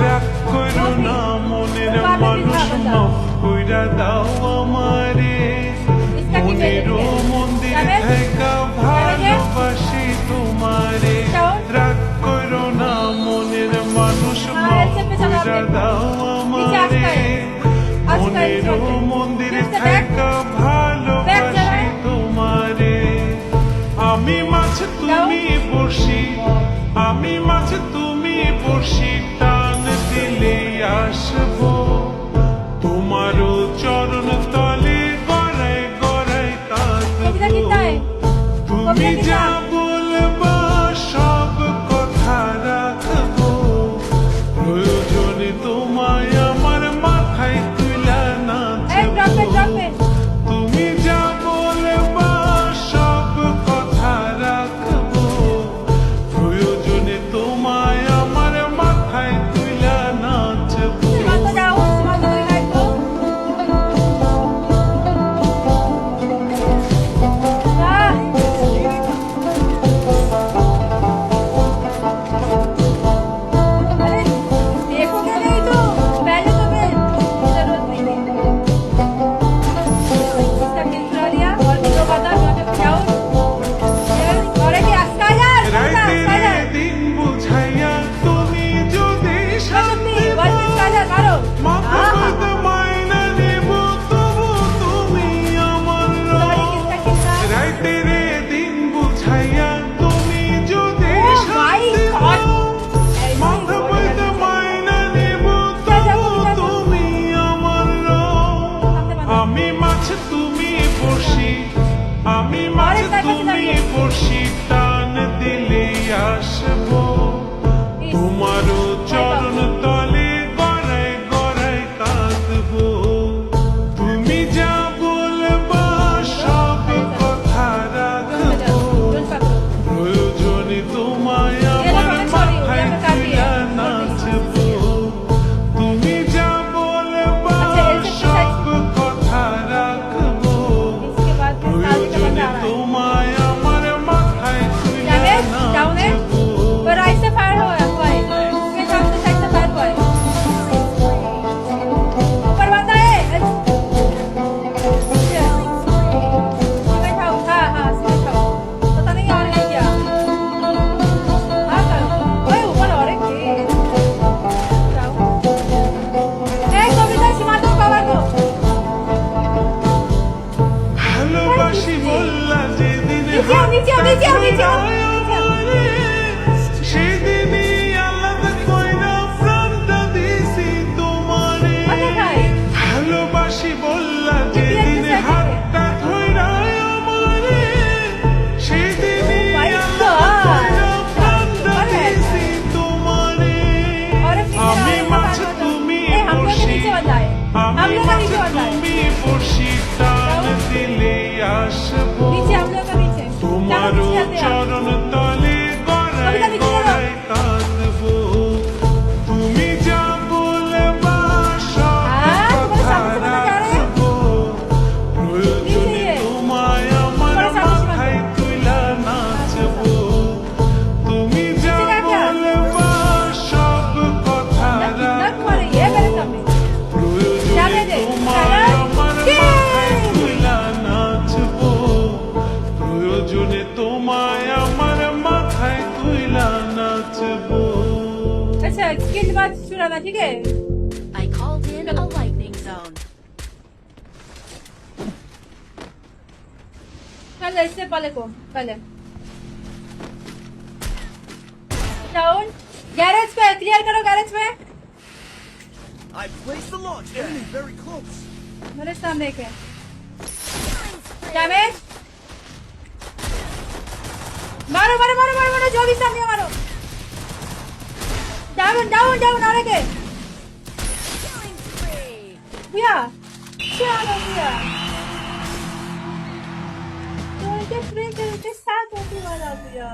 রাগ করো না মনের মানুষ মাফ কইরা দাও আমারে মনের মন্দির থেকে ভালোবাসি তোমারে রাগ করো না মনের মানুষ মাফ কইরা দাও আমারে মনের মন্দির থেকে ভালোবাসি তোমারে আমি মাছ তুমি বসি আমি মাছ তুমি বসি টান দিলে আসবো তোমারও চরণ তলে গড়ায় গড়ায় কাঁদবো তুমি যা বলবা সব কথা রাখবো প্রয়োজনে তোমায় আমার মাথায় তুলা নাচবো তুমি যা বলবা সব কথা রাখবো প্রয়োজনে তোমায় আমার মাথায় তুলা নাচবো আমি মাছ তুমি বসি টান দিলে আসবো তোমারও চরণ তলে গড়ায় গড়ায় কাঁদবো তুমি যা বলবা সব কথা রাখবো প্রয়োজনে তোমায় আমার মাথায় তুলা নাচবো তুমি যা বলবা সব কথা রাখবো প্রয়োজনে তোমায় আমার মাথায় তুলা নাচবো ভালোবাসি বললা যেদিন সেদিনই আলাদা কইরা প্রাণটা দিছি তোমারে ভালোবাসি বললা যেদিন হাতটা ধইরা আমারে সেদিনই আলাদা কইরা প্রাণটা দিছি তোমারে আমি মাছ তুমি বসি আমি মাছ তুমি বসি টান দিলে আসবো তোমারও চরণ তলে গড়ায় গড়ায় কাঁদবো তুমি যা বলবা সব কথা রাখবো প্রয়োজনে তোমায় আমার মাথায় তুলা নাচবো তুমি যা বলবা সব কথা রাখবো প্রয়োজনে তোমায় আমার মাথায় তুলা নাচবো প্রয়োজনে তোমায় আমার মাথায় তুলা নাচবো अच्छा इसके बाद चुराना ठीक है I called in a lightning zone. चल इससे पहले को पहले डाउन गैरेज पे क्लियर करो गैरेज पे I placed the launch. Enemy very close. मेरे सामने एक है डैमेज मारो मारो मारो मारो मारो जो भी सामने मारो डाउन डाउन डाउन आ रहे भैया चलो भैया तो इनके फ्रेंड के साथ होती वाला भैया